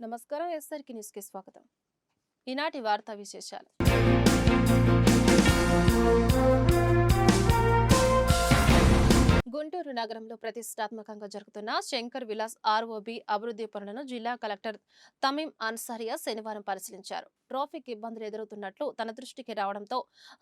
నమస్కారం ఎస్ఆర్కి న్యూస్ కి స్వాగతం. ఈనాటి వార్తా విశేషాలు. గుంటూరు నగరంలో ప్రతిష్టాత్మకంగా జరుగుతున్న శంకర్ విలాస్ ఆర్ఓబి అభివృద్ధి పనులను జిల్లా కలెక్టర్ తమీం అన్సారియా శనివారం పరిశీలించారు. ట్రాఫిక్ ఇబ్బందులు ఎదురవుతున్నట్లు తన దృష్టికి రావడంతో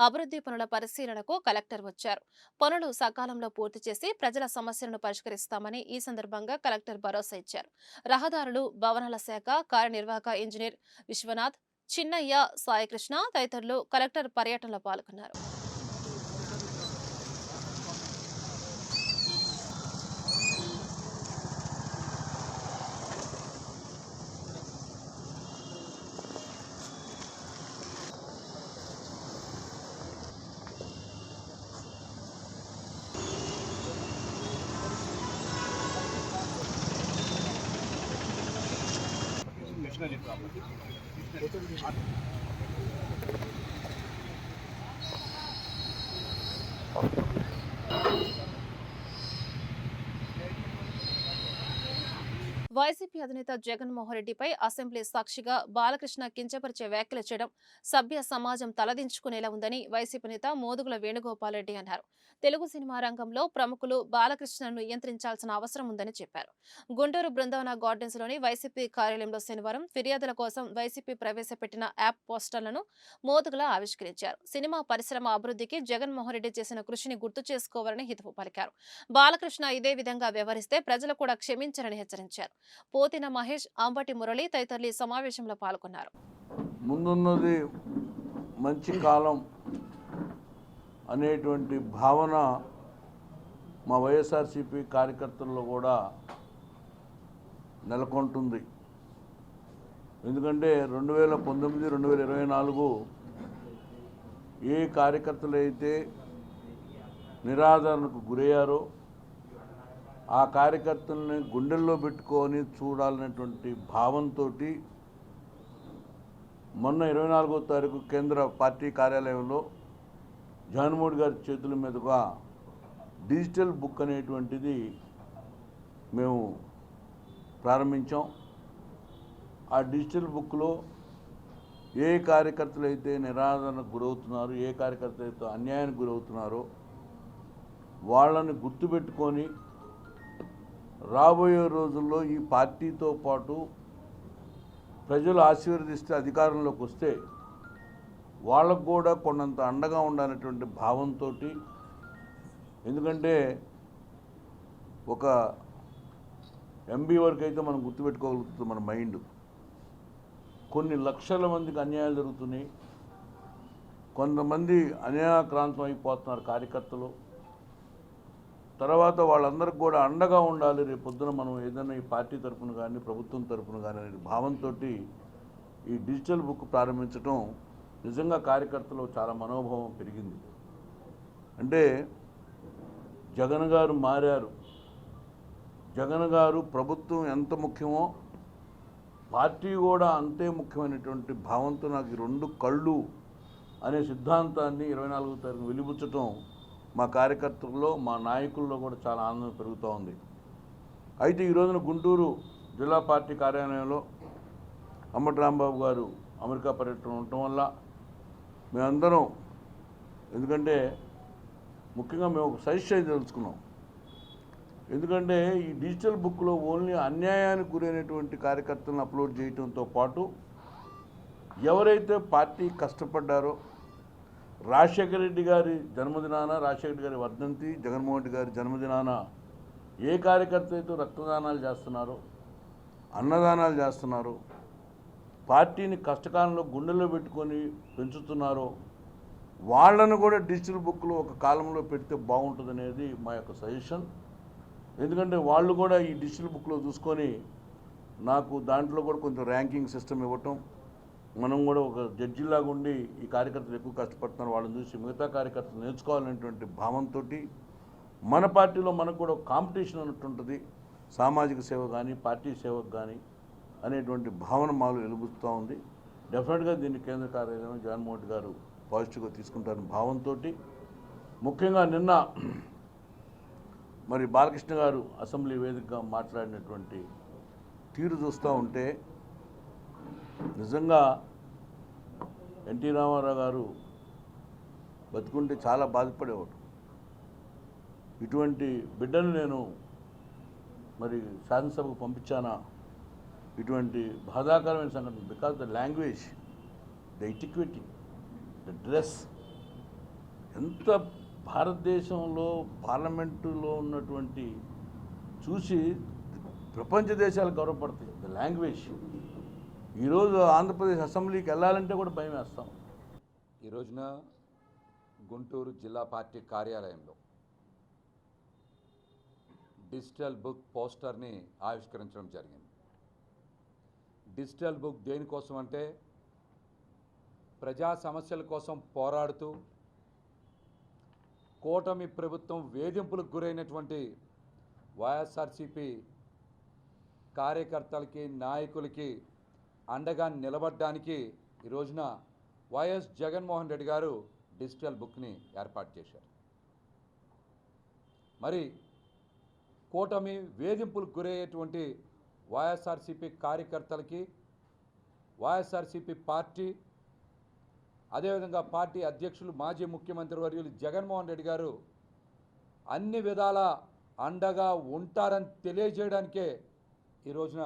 అభివృద్ధి పనుల పరిశీలనకు కలెక్టర్ వచ్చారు. పనులు సకాలంలో పూర్తి చేసి ప్రజల సమస్యలను పరిష్కరిస్తామని ఈ సందర్భంగా కలెక్టర్ భరోసా ఇచ్చారు. రహదారులు, భవనాల శాఖ కార్యనిర్వాహక ఇంజనీర్ విశ్వనాథ్, చిన్నయ్య, సాయికృష్ణ తదితరులు కలెక్టర్ పర్యటనలో పాల్గొన్నారు. వైసీపీ అధినేత జగన్మోహన్ రెడ్డిపై అసెంబ్లీ సాక్షిగా బాలకృష్ణ కించపరిచే వ్యాఖ్యలు చేయడం సభ్య సమాజం తలదించుకునేలా ఉందని వైసీపీ నేత మోదుగుల వేణుగోపాల్ రెడ్డి అన్నారు. తెలుగు సినిమా రంగంలో ప్రముఖులు బాలకృష్ణను నియంత్రించాల్సిన అవసరం ఉందని చెప్పారు. గుంటూరు బృందావన గార్డెన్స్ లోని వైసీపీ కార్యాలయంలో శనివారం ఫిర్యాదుల కోసం వైసీపీ ప్రవేశపెట్టిన యాప్ పోస్టర్లను మోదుగుల ఆవిష్కరించారు. సినిమా పరిశ్రమ అభివృద్ధికి జగన్మోహన్ రెడ్డి చేసిన కృషిని గుర్తు చేసుకోవాలని హితవు పలికారు. బాలకృష్ణ ఇదే విధంగా వ్యవహరిస్తే ప్రజలు కూడా క్షమించరని హెచ్చరించారు. పోతిన మహేష్, అంబటి మురళి తదితరులు సమావేశంలో పాల్గొన్నారు. ముందున్నది మంచి కాలం అనేటువంటి భావన మా వైఎస్ఆర్సీపీ కార్యకర్తల్లో కూడా నెలకొంటుంది. ఎందుకంటే 2019, 2024 ఏ కార్యకర్తలు అయితే నిరాదరణకు గురయ్యారో ఆ కార్యకర్తల్ని గుండెల్లో పెట్టుకొని చూడాలనేటువంటి భావంతో మొన్న 24వ తారీఖు కేంద్ర పార్టీ కార్యాలయంలో జగన్మోహన్ గారి చేతుల మీదుగా డిజిటల్ బుక్ అనేటువంటిది మేము ప్రారంభించాం. ఆ డిజిటల్ బుక్లో ఏ కార్యకర్తలు అయితే నిరాదరణకు గురవుతున్నారో, ఏ కార్యకర్తలు అయితే అన్యాయానికి గురవుతున్నారో వాళ్ళని గుర్తుపెట్టుకొని రాబోయే రోజుల్లో ఈ పార్టీతో పాటు ప్రజలు ఆశీర్వదిస్తే అధికారంలోకి వస్తే వాళ్ళకు కూడా కొండంత అండగా ఉండాలనేటువంటి భావంతో, ఎందుకంటే ఒక ఎంబీ వరకు అయితే మనం గుర్తుపెట్టుకోగలుగుతుంది మన మైండ్. కొన్ని లక్షల మందికి అన్యాయాలు జరుగుతున్నాయి, కొంతమంది అన్యాయక్రాంతం అయిపోతున్నారు కార్యకర్తలు. తర్వాత వాళ్ళందరికీ కూడా అండగా ఉండాలి, రేపు పొద్దున మనం ఏదైనా ఈ పార్టీ తరఫున కానీ ప్రభుత్వం తరఫున కానీ అనే భావంతో ఈ డిజిటల్ బుక్ ప్రారంభించడం నిజంగా కార్యకర్తలు చాలా మనోభావం పెరిగింది. అంటే జగన్ గారు మారారు, జగన్ గారు ప్రభుత్వం ఎంత ముఖ్యమో పార్టీ కూడా అంతే ముఖ్యమైనటువంటి భావంతో నాకు ఈ రెండు కళ్ళు అనే సిద్ధాంతాన్ని 24వ తారీఖున వెలిబుచ్చటం మా కార్యకర్తల్లో, మా నాయకుల్లో కూడా చాలా ఆనందం పెరుగుతూ ఉంది. అయితే ఈ రోజున గుంటూరు జిల్లా పార్టీ కార్యాలయంలో అంబటి రాంబాబు గారు అమెరికా పర్యటన ఉండటం వల్ల మేమందరం, ఎందుకంటే ముఖ్యంగా మేము ఒక సజెషన్ తెలుసుకున్నాం. ఎందుకంటే ఈ డిజిటల్ బుక్లో ఓన్లీ అన్యాయానికి గురైనటువంటి కార్యకర్తలను అప్లోడ్ చేయడంతో పాటు ఎవరైతే పార్టీ కష్టపడ్డారో, రాజశేఖర రెడ్డి గారి జన్మదినాన, రాజశేఖర రెడ్డి గారి వర్ధంతి, జగన్మోహన్ రెడ్డి గారి జన్మదినాన ఏ కార్యకర్త అయితే రక్తదానాలు చేస్తున్నారో, అన్నదానాలు చేస్తున్నారో, పార్టీని కష్టకాలంలో గుండెల్లో పెట్టుకొని పెంచుతున్నారో వాళ్ళను కూడా డిజిటల్ బుక్లో ఒక కాలంలో పెడితే బాగుంటుందనేది మా యొక్క సజెషన్. ఎందుకంటే వాళ్ళు కూడా ఈ డిజిటల్ బుక్లో చూసుకొని నాకు దాంట్లో కూడా కొంచెం ర్యాంకింగ్ సిస్టమ్ ఇవ్వటం, మనం కూడా ఒక జడ్జిలాగా ఉండి ఈ కార్యకర్తలు ఎక్కువ కష్టపడుతున్నారు వాళ్ళని చూసి మిగతా కార్యకర్తలు నేర్చుకోవాలనేటువంటి భావంతో మన పార్టీలో మనకు కూడా ఒక కాంపిటీషన్ అన్నట్టుంటుంది, సామాజిక సేవ కానీ పార్టీ సేవకు కానీ అనేటువంటి భావన మాలో వెలుగుతూ ఉంది. డెఫినెట్గా దీన్ని కేంద్ర కార్యాలయం జగన్మోహన్ రెడ్డి గారు పాజిటివ్గా తీసుకుంటారని భావంతో, ముఖ్యంగా నిన్న మరి బాలకృష్ణ గారు అసెంబ్లీ వేదికగా మాట్లాడినటువంటి తీరు చూస్తూ ఉంటే నిజంగా ఎన్టీ రామారావు గారు బతుకుంటే చాలా బాధపడేవాడు. ఇటువంటి బిడ్డను నేను మరి శాసనసభకు పంపించానా, ఇటువంటి బాధాకరమైన సంఘటన. Because the language, the etiquette, the dress, ఎంత భారతదేశంలో పార్లమెంటులో ఉన్నటువంటి చూసి ప్రపంచ దేశాలు గౌరవపడతాయి. The language. ఈరోజు ఆంధ్రప్రదేశ్ అసెంబ్లీకి వెళ్ళాలంటే కూడా భయం వేస్తాం. ఈ రోజున గుంటూరు జిల్లా పార్టీ కార్యాలయంలో డిజిటల్ బుక్ పోస్టర్ని ఆవిష్కరించడం జరిగింది. డిజిటల్ బుక్ దేనికోసం అంటే ప్రజా సమస్యల కోసం పోరాడుతూ కూటమి ప్రభుత్వం వేధింపులకు గురైనటువంటి వైఎస్ఆర్సీపీ కార్యకర్తలకి, నాయకులకి అండగా నిలబడడానికి ఈ రోజున వైఎస్ జగన్మోహన్ రెడ్డి గారు డిజిటల్ బుక్ని ఏర్పాటు చేశారు. మరి కూటమి వేధింపులకు గురయ్యేటువంటి వైఎస్ఆర్సీపీ కార్యకర్తలకి, వైఎస్ఆర్సీపీ పార్టీ, అదేవిధంగా పార్టీ అధ్యక్షులు మాజీ ముఖ్యమంత్రి వర్యులు జగన్మోహన్ రెడ్డి గారు అన్ని విధాల అండగా ఉంటారని తెలియజేయడానికే ఈ రోజున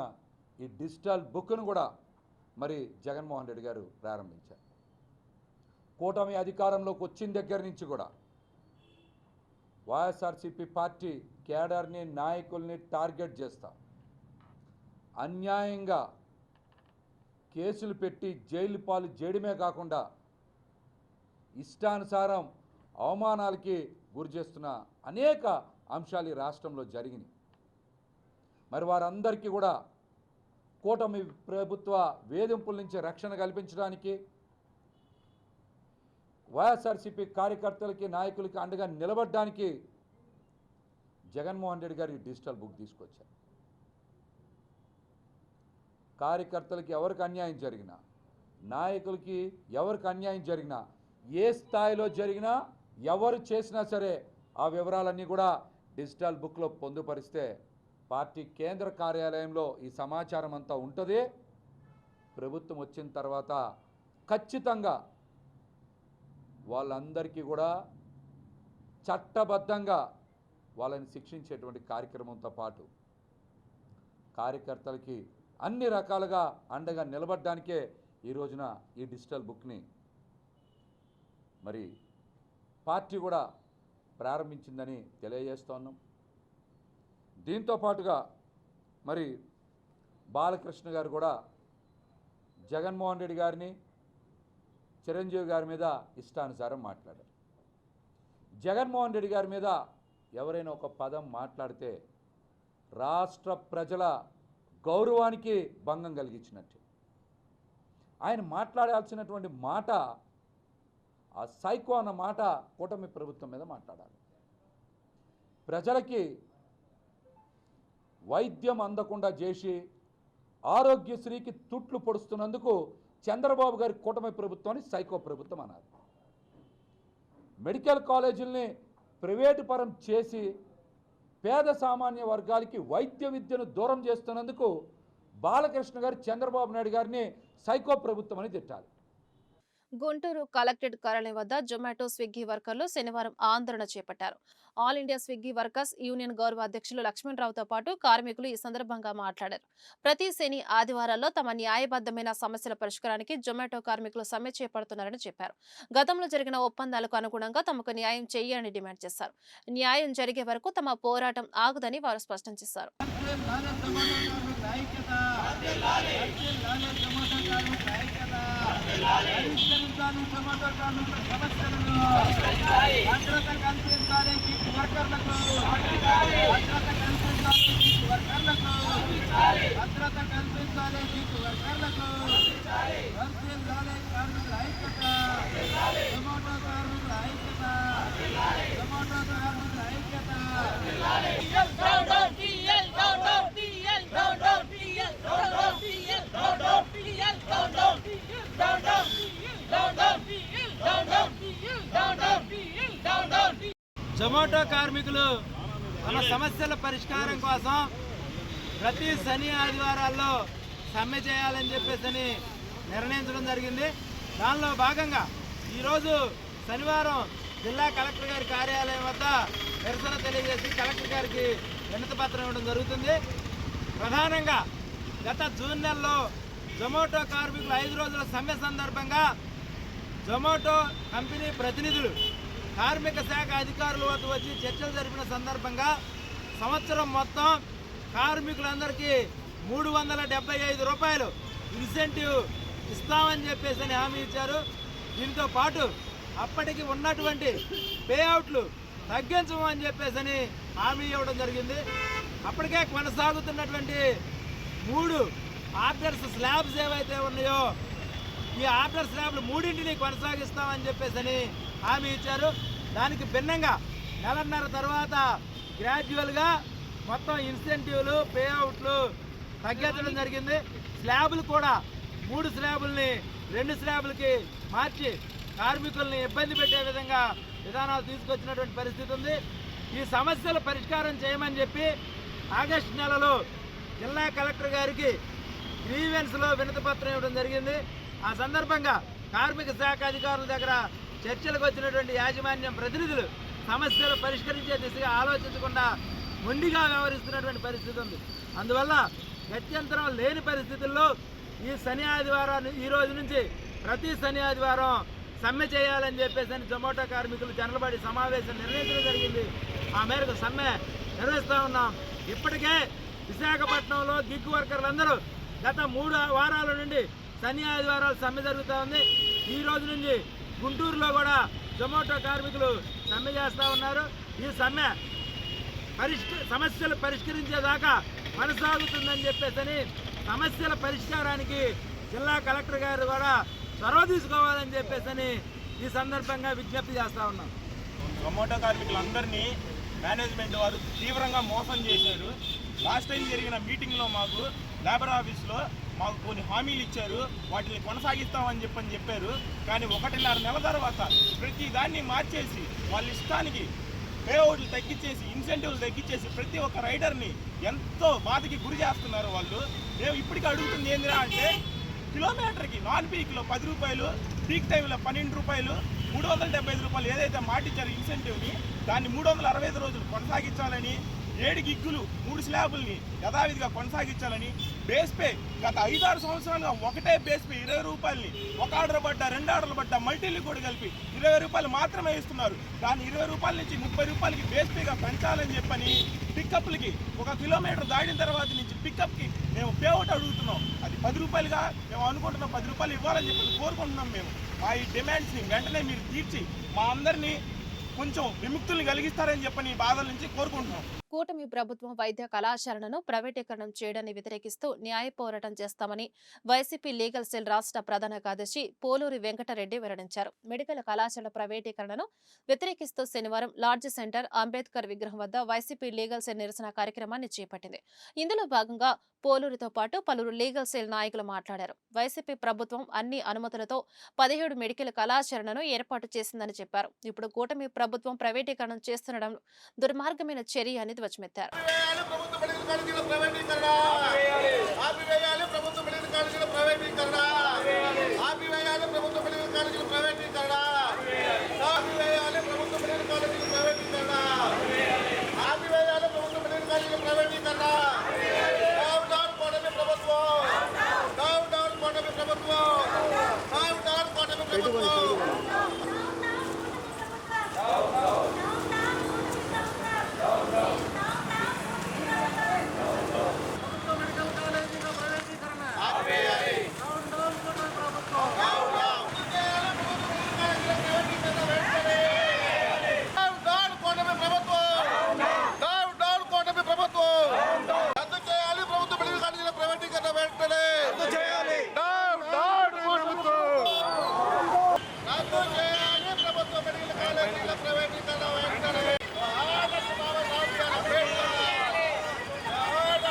ఈ డిజిటల్ బుక్ను కూడా మరి జగన్మోహన్ రెడ్డి గారు ప్రారంభించారు. కూటమి అధికారంలోకి వచ్చిన దగ్గర నుంచి కూడా వైఎస్ఆర్సీపీ పార్టీ కేడర్ని, నాయకుల్ని టార్గెట్ చేస్తాం, అన్యాయంగా కేసులు పెట్టి జైలు పాలు చేయడమే కాకుండా ఇష్టానుసారం అవమానాలకి గురి చేస్తున్న అనేక అంశాలు ఈ రాష్ట్రంలో జరిగినాయి. మరి వారందరికీ కూడా కూటమి ప్రభుత్వ వేధింపుల నుంచి రక్షణ కల్పించడానికి, వైఎస్ఆర్సీపీ కార్యకర్తలకి, నాయకులకి అండగా నిలబడడానికి జగన్మోహన్ రెడ్డి గారు ఈ డిజిటల్ బుక్ తీసుకొచ్చారు. కార్యకర్తలకి ఎవరికి అన్యాయం జరిగినా, నాయకులకి ఎవరికి అన్యాయం జరిగినా, ఏ స్థాయిలో జరిగినా, ఎవరు చేసినా సరే ఆ వివరాలన్నీ కూడా డిజిటల్ బుక్లో పొందుపరిస్తే పార్టీ కేంద్ర కార్యాలయంలో ఈ సమాచారం అంతా ఉంటుంది. ప్రభుత్వం వచ్చిన తర్వాత ఖచ్చితంగా వాళ్ళందరికీ కూడా చట్టబద్ధంగా వాళ్ళని శిక్షించేటువంటి కార్యక్రమంతో పాటు కార్యకర్తలకి అన్ని రకాలుగా అండగా నిలబడడానికే ఈ రోజున ఈ డిజిటల్ బుక్ని మరి పార్టీ కూడా ప్రారంభించిందని తెలియజేస్తున్నాం. దీంతో పాటుగా మరి బాలకృష్ణ గారు కూడా జగన్మోహన్ రెడ్డి గారిని, చిరంజీవి గారి మీద ఇష్టానుసారం మాట్లాడారు. జగన్మోహన్ రెడ్డి గారి మీద ఎవరైనా ఒక పదం మాట్లాడితే రాష్ట్ర ప్రజల గౌరవానికి భంగం కలిగించినట్టు. ఆయన మాట్లాడాల్సినటువంటి మాట, ఆ సైకో అన్న మాట కూటమి ప్రభుత్వం మీద మాట్లాడాలి. ప్రజలకి వైద్యం అందకుండా చేసి ఆరోగ్యశ్రీకి తుట్లు పొడుస్తున్నందుకు చంద్రబాబు గారి కూటమి ప్రభుత్వాన్ని సైకో ప్రభుత్వం అన్నారు. మెడికల్ కాలేజీల్ని ప్రైవేటు పరం చేసి పేద సామాన్య వర్గాలకి వైద్య విద్యను దూరం చేస్తున్నందుకు బాలకృష్ణ గారు చంద్రబాబు నాయుడు గారిని సైకో ప్రభుత్వం అని తిట్టాలి. గుంటూరు కలెక్టరేట్ కార్యాలయం వద్ద జొమాటో, స్విగ్గీ వర్కర్లు శనివారం ఆందోళన చేపట్టారు. All India Swiggy workers union గౌరవ అధ్యక్షులు లక్ష్మణరావుతో పాటు కార్మికులు ఈ సందర్భంగా మాట్లాడారు. ప్రతి శని, ఆదివారాల్లో తమ న్యాయబద్ధమైన సమస్యల పరిష్కారానికి జొమాటో కార్మికులు సమ్మె చేపడుతున్నారని చెప్పారు. గతంలో జరిగిన ఒప్పందాలకు అనుగుణంగా తమకు న్యాయం చేయాలని డిమాండ్ చేశారు. న్యాయం జరిగే వరకు తమ పోరాటం ఆగదని వారు స్పష్టం చేశారు. జొమాటో కార్మికులు తమ సమస్యల పరిష్కారం కోసం ప్రతి శని ఆదివారాల్లో సమ్మె చేయాలని చెప్పేసి నిర్ణయించడం జరిగింది. దానిలో భాగంగా ఈరోజు శనివారం జిల్లా కలెక్టర్ గారి కార్యాలయం వద్ద నిరసన తెలియజేసి కలెక్టర్ గారికి వినతి పత్రం ఇవ్వడం జరుగుతుంది. ప్రధానంగా గత జూన్ నెలలో జొమాటో కార్మికుల 5 రోజుల సమ్మె సందర్భంగా జొమాటో కంపెనీ ప్రతినిధులు కార్మిక శాఖ అధికారుల వద్ద వచ్చి చర్చలు జరిపిన సందర్భంగా సంవత్సరం మొత్తం కార్మికులందరికీ 375 రూపాయలు ఇన్సెంటివ్ ఇస్తామని చెప్పేసి హామీ ఇచ్చారు. దీంతో పాటు అప్పటికి ఉన్నటువంటి పేఅవుట్లు తగ్గించమని చెప్పేసి హామీ ఇవ్వడం జరిగింది. అప్పటికే కొనసాగుతున్నటువంటి 3 ఆర్డర్స్ స్లాబ్స్ ఏవైతే ఉన్నాయో ఈ ఆర్డర్ స్లాబ్లు 3ంటిని కొనసాగిస్తామని చెప్పేసి హామీ ఇచ్చారు. దానికి భిన్నంగా నెలన్నర తర్వాత గ్రాడ్యువల్గా మొత్తం ఇన్సెంటివ్లు పేఅవుట్లు తగ్గించడం జరిగింది. స్లాబులు కూడా 3 స్లాబుల్ని 2 స్లాబులకి మార్చి కార్మికుల్ని ఇబ్బంది పెట్టే విధంగా విధానాలు తీసుకొచ్చినటువంటి పరిస్థితి ఉంది. ఈ సమస్యలు పరిష్కారం చేయమని చెప్పి ఆగస్టు నెలలో జిల్లా కలెక్టర్ గారికి గ్రీవెన్స్లో వినతి పత్రం ఇవ్వడం జరిగింది. ఆ సందర్భంగా కార్మిక శాఖ అధికారుల దగ్గర చర్చలకు వచ్చినటువంటి యాజమాన్యం ప్రతినిధులు సమస్యలు పరిష్కరించే దిశగా ఆలోచించకుండా మొండిగా వ్యవహరిస్తున్నటువంటి పరిస్థితి ఉంది. అందువల్ల గత్యంతరం లేని పరిస్థితుల్లో ఈ శని ఆదివారాన్ని ఈ రోజు నుంచి ప్రతి శని ఆదివారం సమ్మె చేయాలని చెప్పేసి జొమాటో కార్మికులు జనరల్ బాడీ సమావేశం నిర్ణయించడం జరిగింది. ఆ మేరకు సమ్మె నిర్వహిస్తూ ఉన్నాం. ఇప్పటికే విశాఖపట్నంలో గిగ్ వర్కర్లందరూ గత 3 వారాల నుండి శని ఆదివారాలు సమ్మె జరుగుతూ ఉంది. ఈ రోజు నుంచి గుంటూరులో కూడా జొమాటో కార్మికులు సమ్మె చేస్తూ ఉన్నారు. ఈ సమ్మె సమస్యలు పరిష్కరించేదాకా కొనసాగుతుందని చెప్పేసి సమస్యల పరిష్కారానికి జిల్లా కలెక్టర్ గారు కూడా చొరవ తీసుకోవాలని చెప్పేసి ఈ సందర్భంగా విజ్ఞప్తి చేస్తూ ఉన్నాం. జొమాటో కార్మికులందరినీ మేనేజ్మెంట్ వారు తీవ్రంగా మోసం చేశారు. లాస్ట్ టైం జరిగిన మీటింగ్లో మాకు లేబర్ ఆఫీస్లో మాకు కొన్ని హామీలు ఇచ్చారు, వాటిని కొనసాగిస్తామని చెప్పారు. కానీ 1.5 నెల తర్వాత ప్రతి దాన్ని మార్చేసి వాళ్ళ ఇష్టానికి పేఅవుట్లు తగ్గించేసి ఇన్సెంటివ్లు తగ్గించేసి ప్రతి ఒక్క రైడర్ని ఎంతో బాధకి గురి చేస్తున్నారు వాళ్ళు. మేము ఇప్పటికీ అడుగుతుంది ఏందిరా అంటే కిలోమీటర్కి నాన్ పీక్లో 10 రూపాయలు, పీక్ టైంలో 12 రూపాయలు, 375 రూపాయలు ఏదైతే మాటిచ్చారో ఇన్సెంటివ్ని దాన్ని 365 రోజులు కొనసాగించాలని, 7 గిగ్గులు 3 స్లాబుల్ని యథావిధిగా కొనసాగించాలని, బేస్ పే గత 5-6 సంవత్సరాలుగా ఒకటే బేస్ పే 20 రూపాయలని 1 ఆర్డర్ పడ్డా 2 ఆర్డర్లు పడ్డా మల్టీలు కూడా కలిపి 20 రూపాయలు మాత్రమే ఇస్తున్నారు. దాన్ని 20 రూపాయల నుంచి 30 రూపాయలకి బేస్ పేగా పెంచాలని చెప్పని పికప్లకి 1 కిలోమీటర్ దాటిన తర్వాత నుంచి పికప్కి మేము పేఅవుట్ అడుగుతున్నాం. అది 10 రూపాయలుగా మేము అనుకుంటున్నాం. 10 రూపాయలు ఇవ్వాలని చెప్పి కోరుకుంటున్నాం. మేము మా ఈ డిమాండ్స్ని వెంటనే మీరు తీర్చి మా అందరినీ కొంచెం విముక్తుల్ని కలిగిస్తారని చెప్పని బాధల నుంచి కోరుకుంటున్నాం. కూటమి ప్రభుత్వం వైద్య కళాశాలను ప్రైవేటీకరణం చేయడాన్ని వ్యతిరేకిస్తూ న్యాయ పోరాటం చేస్తామని వైసీపీ లీగల్ సెల్ రాష్ట్ర ప్రధాన కార్యదర్శి పోలూరి వెంకటరెడ్డి వెల్లడించారు. మెడికల్ కళాశాల ప్రైవేటీకరణను వ్యతిరేకిస్తూ శనివారం లార్జ్ సెంటర్ అంబేద్కర్ విగ్రహం వద్ద వైసీపీ లీగల్ సెల్ నిరసన కార్యక్రమాన్ని చేపట్టింది. ఇందులో భాగంగా పోలూరితో పాటు పలువురు లీగల్ సెల్ నాయకులు మాట్లాడారు. వైసీపీ ప్రభుత్వం అన్ని అనుమతులతో 17 మెడికల్ కళాశాలను ఏర్పాటు చేసిందని చెప్పారు. ఇప్పుడు కూటమి ప్రభుత్వం ప్రైవేటీకరణం చేస్తుండడం దుర్మార్గమైన చర్య అని ధ్వజమెత్తారు.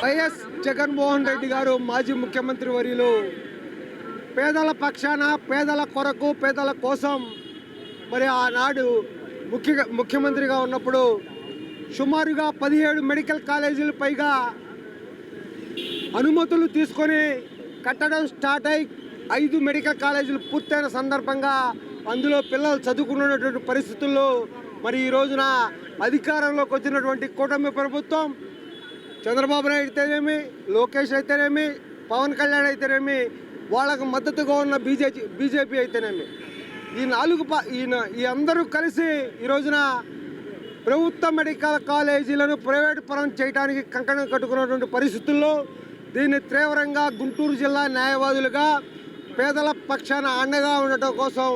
వైఎస్ జగన్మోహన్ రెడ్డి గారు మాజీ ముఖ్యమంత్రి వర్యులు పేదల పక్షాన, పేదల కొరకు, పేదల కోసం మరి ఆనాడు ముఖ్యమంత్రిగా ఉన్నప్పుడు సుమారుగా 17 మెడికల్ కాలేజీలు పైగా అనుమతులు తీసుకొని కట్టడం స్టార్ట్ అయి 5 మెడికల్ కాలేజీలు పూర్తయిన సందర్భంగా అందులో పిల్లలు చదువుకున్నటువంటి పరిస్థితుల్లో మరి ఈ రోజున అధికారంలోకి వచ్చినటువంటి కూటమి ప్రభుత్వం చంద్రబాబు నాయుడు అయితేనేమి, లోకేష్ అయితేనేమి, పవన్ కళ్యాణ్ అయితేనేమి, వాళ్ళకు మద్దతుగా ఉన్న బీజేపీ అయితేనేమి, ఈ అందరూ కలిసి ఈ రోజున ప్రభుత్వ మెడికల్ కాలేజీలను ప్రైవేటు పరం చేయడానికి కంకణం కట్టుకున్నటువంటి పరిస్థితుల్లో దీన్ని తీవ్రంగా గుంటూరు జిల్లా న్యాయవాదులుగా పేదల పక్షాన అండగా ఉండటం కోసం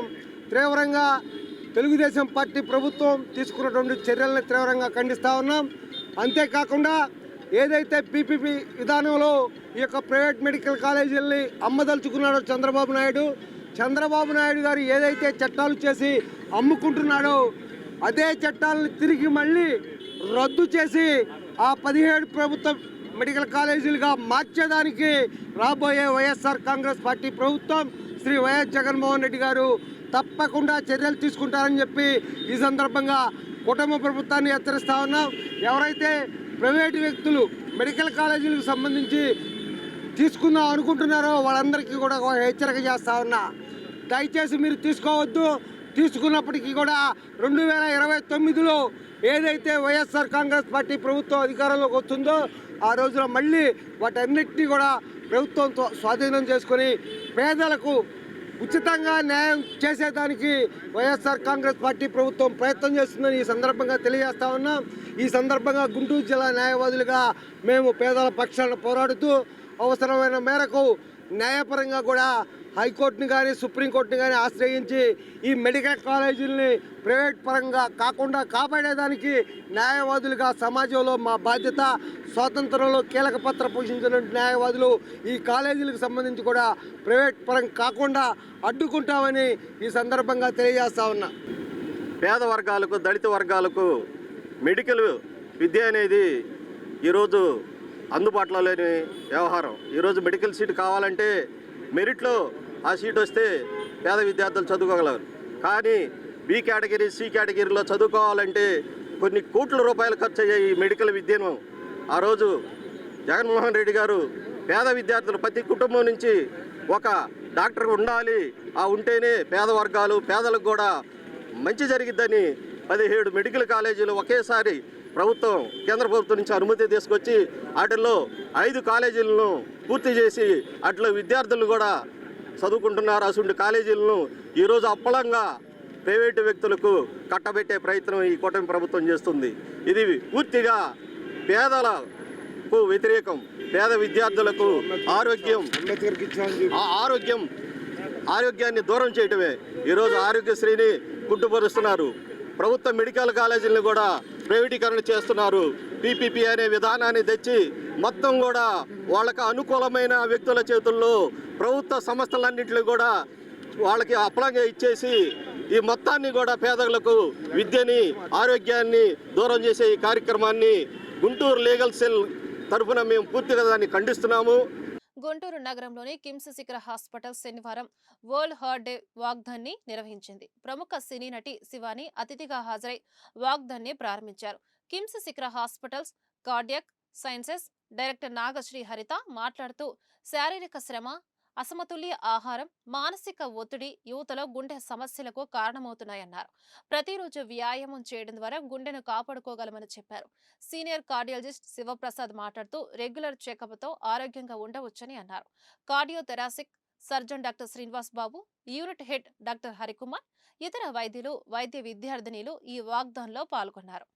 తీవ్రంగా తెలుగుదేశం పార్టీ ప్రభుత్వం తీసుకున్నటువంటి చర్యలను తీవ్రంగా ఖండిస్తూ ఉన్నాం. అంతేకాకుండా ఏదైతే పీపీపీ విధానంలో ఈ యొక్క ప్రైవేట్ మెడికల్ కాలేజీలని అమ్మదలుచుకున్నాడో చంద్రబాబు నాయుడు గారు ఏదైతే చట్టాలు చేసి అమ్ముకుంటున్నాడో అదే చట్టాలను తిరిగి మళ్ళీ రద్దు చేసి ఆ 17 ప్రభుత్వ మెడికల్ కాలేజీలుగా మార్చేదానికి రాబోయే వైఎస్ఆర్ కాంగ్రెస్ పార్టీ ప్రభుత్వం శ్రీ వైఎస్ జగన్మోహన్ రెడ్డి గారు తప్పకుండా చర్యలు తీసుకుంటారని చెప్పి ఈ సందర్భంగా కుటుంబ ప్రభుత్వాన్ని హెచ్చరిస్తా ఉన్నాం. ఎవరైతే ప్రైవేటు వ్యక్తులు మెడికల్ కాలేజీలకు సంబంధించి తీసుకుందాం అనుకుంటున్నారో వాళ్ళందరికీ కూడా హెచ్చరిక చేస్తా ఉన్నా. దయచేసి మీరు తీసుకోవద్దు. తీసుకున్నప్పటికీ కూడా 2029లో ఏదైతే వైఎస్ఆర్ కాంగ్రెస్ పార్టీ ప్రభుత్వం అధికారంలోకి వస్తుందో ఆ రోజున మళ్ళీ వాటన్నిటినీ కూడా ప్రభుత్వం స్వాధీనం చేసుకొని పేదలకు ఉచితంగా న్యాయం చేసేదానికి వైఎస్ఆర్ కాంగ్రెస్ పార్టీ ప్రభుత్వం ప్రయత్నం చేస్తుందని ఈ సందర్భంగా తెలియజేస్తా ఉన్నాం. ఈ సందర్భంగా గుంటూరు జిల్లా న్యాయవాదులుగా మేము పేదల పక్షాన పోరాడుతూ అవసరమైన మేరకు న్యాయపరంగా కూడా హైకోర్టుని కానీ సుప్రీంకోర్టుని కానీ ఆశ్రయించి ఈ మెడికల్ కాలేజీలని ప్రైవేట్ పరంగా కాకుండా కాపాడేదానికి న్యాయవాదులుగా సమాజంలో మా బాధ్యత. స్వాతంత్రంలో కీలక పాత్ర పోషించిన న్యాయవాదులు ఈ కాలేజీలకు సంబంధించి కూడా ప్రైవేట్ పరం కాకుండా అడ్డుకుంటామని ఈ సందర్భంగా తెలియజేస్తా ఉన్నా. పేద వర్గాలకు, దళిత వర్గాలకు మెడికల్ విద్య అనేది ఈరోజు అందుబాటులో లేని వ్యవహారం. ఈరోజు మెడికల్ సీట్ కావాలంటే మెరిట్లో ఆ సీట్ వస్తే పేద విద్యార్థులు చదువుకోగలరు. కానీ బి కేటగిరీ, సి కేటగిరీలో చదువుకోవాలంటే కొన్ని కోట్ల రూపాయలు ఖర్చు అయ్యే ఈ మెడికల్ విద్యను ఆ రోజు జగన్మోహన్ రెడ్డి గారు పేద విద్యార్థులు ప్రతి కుటుంబం నుంచి ఒక డాక్టర్ ఉండాలి, ఆ ఉంటేనే పేద వర్గాలు పేదలకు కూడా మంచి జరిగిద్దని 17 మెడికల్ కాలేజీలు ఒకేసారి ప్రభుత్వం కేంద్ర ప్రభుత్వం నుంచి అనుమతి తీసుకొచ్చి వాటిల్లో 5 కాలేజీలను పూర్తి చేసి అట్లా విద్యార్థులు కూడా చదువుకుంటున్నారు. అటువంటి కాలేజీలను ఈరోజు అప్పలంగా ప్రైవేటు వ్యక్తులకు కట్టబెట్టే ప్రయత్నం ఈ కూటమి ప్రభుత్వం చేస్తుంది. ఇది పూర్తిగా పేదలకు వ్యతిరేకం. పేద విద్యార్థులకు ఆరోగ్యాన్ని దూరం చేయటమే. ఈరోజు ఆరోగ్యశ్రీని గుర్తుపరుస్తున్నారు. ప్రభుత్వ మెడికల్ కాలేజీలను కూడా ప్రైవేటీకరణ చేస్తున్నారు. పీపీపీ అనే విధానాన్ని తెచ్చి మొత్తం కూడా వాళ్ళకి అనుకూలమైన వ్యక్తుల చేతుల్లో ప్రభుత్వ సంస్థలన్నింటినీ కూడా వాళ్ళకి అప్పలంగా ఇచ్చేసి ఈ మొత్తాన్ని కూడా పేదలకు విద్యని, ఆరోగ్యాన్ని దూరం చేసే ఈ కార్యక్రమాన్ని గుంటూరు లీగల్ సెల్ తరఫున మేము పూర్తిగా దాన్ని ఖండిస్తున్నాము. గుంటూరు నగరంలోని కిమ్స్ శిఖర హాస్పిటల్ శనివారం వరల్డ్ హార్ట్ డే వాగ్దాన్ని నిర్వహించింది. ప్రముఖ సినీ నటి శివాని అతిథిగా హాజరై వాగ్దాన్ని ప్రారంభించారు. కిమ్స్ శిఖర hospitals cardiac sciences director Nagasri హరిత మాట్లాడుతూ శారీరక శ్రమ, అసమతుల్య ఆహారం, మానసిక ఒత్తిడి యువతలో గుండె సమస్యలకు కారణమవుతున్నాయన్నారు. ప్రతిరోజు వ్యాయామం చేయడం ద్వారా గుండెను కాపాడుకోగలమని చెప్పారు. సీనియర్ కార్డియాలజిస్ట్ శివప్రసాద్ మాట్లాడుతూ రెగ్యులర్ చెకప్తో ఆరోగ్యంగా ఉండవచ్చని అన్నారు. కార్డియోథెరాసిక్ సర్జన్ డాక్టర్ శ్రీనివాస్ బాబు, యూనిట్ హెడ్ డాక్టర్ హరికుమార్, ఇతర వైద్యులు, వైద్య విద్యార్థినిలు ఈ వాగ్దానంలో పాల్గొన్నారు.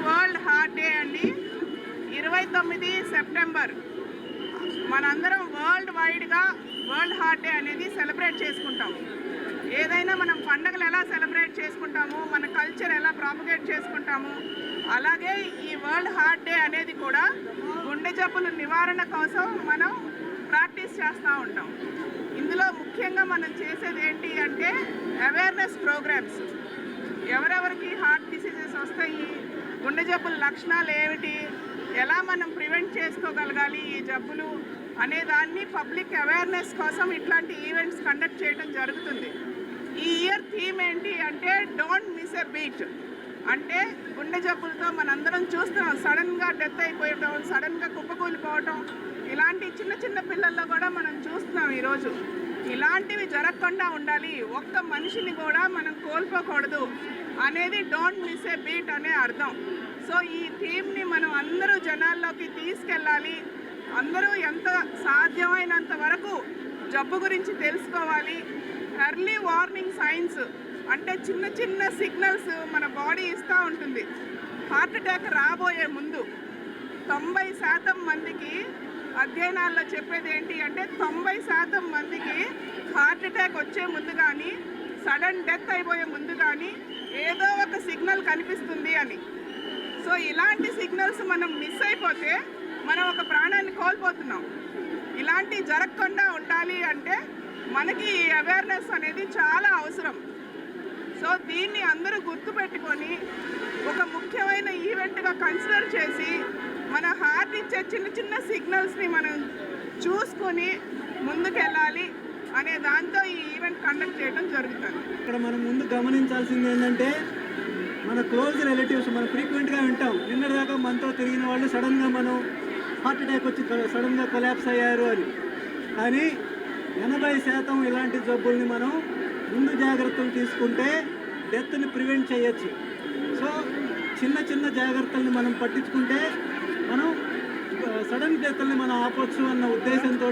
వరల్డ్ హార్ట్ డే అండి. 29 సెప్టెంబర్ మనందరం వరల్డ్ వైడ్గా వరల్డ్ హార్ట్ డే అనేది సెలబ్రేట్ చేసుకుంటాం. ఏదైనా మనం పండుగలు ఎలా సెలబ్రేట్ చేసుకుంటాము, మన కల్చర్ ఎలా ప్రాపగేట్ చేసుకుంటాము, అలాగే ఈ వరల్డ్ హార్ట్ డే అనేది కూడా గుండె జబ్బుల నివారణ కోసం మనం ప్రాక్టీస్ చేస్తూ ఉంటాం. ఇందులో ముఖ్యంగా మనం చేసేది ఏంటి అంటే అవేర్నెస్ ప్రోగ్రామ్స్. ఎవరెవరికి హార్ట్ డిసీజెస్ వస్తాయి, గుండె జబ్బుల లక్షణాలు ఏమిటి, ఎలా మనం ప్రివెంట్ చేసుకోగలగాలి ఈ జబ్బులు అనే దాన్ని పబ్లిక్ అవేర్నెస్ కోసం ఇట్లాంటి ఈవెంట్స్ కండక్ట్ చేయడం జరుగుతుంది. ఈ ఇయర్ థీమ్ ఏంటి అంటే డోంట్ మిస్ ఎ బీట్. అంటే గుండె జబ్బులతో మనందరం చూస్తున్నాం, సడన్గా డెత్ అయిపోవటం, సడన్గా కుప్పకూలిపోవటం, ఇలాంటి చిన్న చిన్న పిల్లల్లో కూడా మనం చూస్తున్నాం ఈరోజు. ఇలాంటివి జరగకుండా ఉండాలి, ఒక్క మనిషిని కూడా మనం కోల్పోకూడదు అనేది డోంట్ మిస్ ఏ బీట్ అనే అర్థం. సో ఈ థీమ్ని మనం అందరూ జనాల్లోకి తీసుకెళ్ళాలి. అందరూ ఎంత సాధ్యమైనంత వరకు జబ్బు గురించి తెలుసుకోవాలి. ఎర్లీ వార్నింగ్ సైన్స్ అంటే చిన్న చిన్న సిగ్నల్స్ మన బాడీ ఇస్తూ ఉంటుంది. హార్ట్ అటాక్ రాబోయే ముందు 90% మందికి అధ్యయనాల్లో చెప్పేది ఏంటి అంటే 90% మందికి హార్ట్ అటాక్ వచ్చే ముందు కానీ సడన్ డెత్ అయిపోయే ముందు కానీ ఏదో ఒక సిగ్నల్ కనిపిస్తుంది అని. సో ఇలాంటి సిగ్నల్స్ మనం మిస్ అయిపోతే మనం ఒక ప్రాణాన్ని కోల్పోతున్నాం. ఇలాంటివి జరగకుండా ఉండాలి అంటే మనకి ఈ అవేర్నెస్ అనేది చాలా అవసరం. సో దీన్ని అందరూ గుర్తుపెట్టుకొని ఒక ముఖ్యమైన ఈవెంట్గా కన్సిడర్ చేసి మన హార్ట్ ఇచ్చే చిన్న చిన్న సిగ్నల్స్ని మనం చూసుకొని ముందుకెళ్ళాలి అనే దాంతో ఈ ఈవెంట్ కండక్ట్ చేయడం జరుగుతుంది. ఇక్కడ మనం ముందు గమనించాల్సింది ఏంటంటే మన క్లోజ్ రిలేటివ్స్ మనం ఫ్రీక్వెంట్గా వింటాం, నిన్నటిదాకా మనతో తిరిగిన వాళ్ళు సడన్గా మనం హార్ట్ అటాక్ వచ్చి సడన్గా కొలాప్స్ అయ్యారు అని. కానీ 80% ఇలాంటి జబ్బుల్ని మనం ముందు జాగ్రత్తలు తీసుకుంటే డెత్ని ప్రివెంట్ చేయొచ్చు. సో చిన్న చిన్న జాగ్రత్తల్ని మనం పట్టించుకుంటే మనం సడన్ డెత్ని మనం ఆపొచ్చు అన్న ఉద్దేశంతో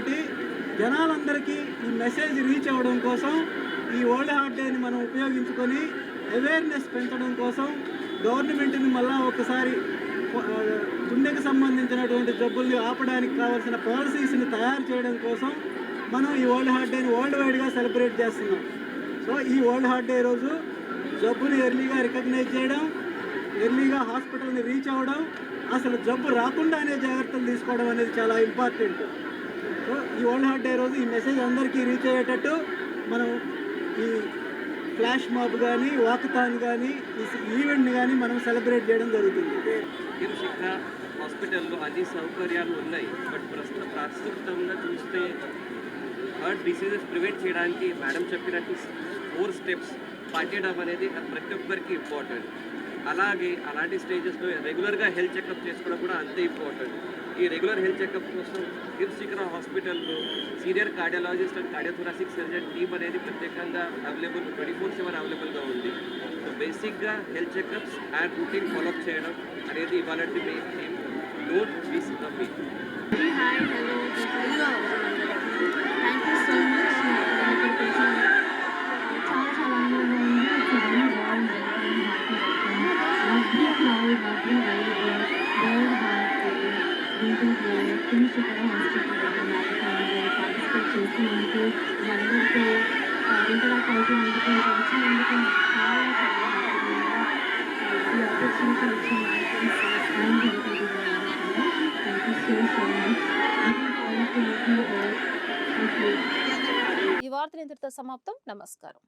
జనాలందరికీ ఈ మెసేజ్ రీచ్ అవ్వడం కోసం ఈ వరల్డ్ హార్ట్ డేని మనం ఉపయోగించుకొని అవేర్నెస్ పెంచడం కోసం గవర్నమెంట్ని మళ్ళా ఒకసారి గుండెకు సంబంధించినటువంటి జబ్బుల్ని ఆపడానికి కావాల్సిన పాలసీస్ని తయారు చేయడం కోసం మనం ఈ వరల్డ్ హార్ట్ డేని వరల్డ్ వైడ్గా సెలబ్రేట్ చేస్తున్నాం. సో ఈ వరల్డ్ హార్ట్ డే రోజు జబ్బుని ఎర్లీగా రికగ్నైజ్ చేయడం, ఎర్లీగా హాస్పిటల్ని రీచ్ అవ్వడం, అసలు జబ్బు రాకుండానే జాగ్రత్తలు తీసుకోవడం అనేది చాలా ఇంపార్టెంట్. సో ఈ వరల్డ్ హార్ట్ డే రోజు ఈ మెసేజ్ అందరికీ రీచ్ అయ్యేటట్టు మనం ఈ ఫ్లాష్ మాబ్ కానీ వాకథాన్ కానీ ఈ ఈవెంట్ని కానీ మనం సెలబ్రేట్ చేయడం జరుగుతుంది. శిఖర హాస్పిటల్లో అన్ని సౌకర్యాలు ఉన్నాయి, బట్ ప్రస్తుతంగా చూస్తే హార్ట్ డిసీజెస్ ప్రివెంట్ చేయడానికి మేడం చెప్పినట్టు 4 స్టెప్స్ పాటించడం అనేది ప్రతి ఒక్కరికి ఇంపార్టెంట్. అలాగే అలాంటి స్టేజెస్లో రెగ్యులర్గా హెల్త్ చెకప్ చేసుకోవడం కూడా అంతే ఇంపార్టెంట్. ఈ రెగ్యులర్ హెల్త్ చెకప్ కోసం శిఖర హాస్పిటల్లో senior cardiologist and cardiothoracic surgeon team అనేది ప్రత్యేకంగా అవైలబుల్ 24/7 అవైలబుల్గా ఉంది. సో బేసిక్గా health checkups and routine follow up చేయడం అనేది ఇవాళ main theme. Don't miss the meet. Hi, hello. Thank you so much. చాలా ఆనందంగా ఉంది. It's a very warm welcome, happy welcome. Lovely crowd, lovely vibe, World Heart Day, దీంట్లో శిఖర hospital మ్యారథాన్లో participate చేసినందుకు అందరితో ఇంటరాక్ట్ అవుతున్నందుకు వచ్చినందుకు చాలా చాలా హ్యాపీగా ఈ ఆపర్చునిటీ ఇచ్చిన and thank you so much. ఈ వార్తలు ఇంతటితో సమాప్తం. నమస్కారం.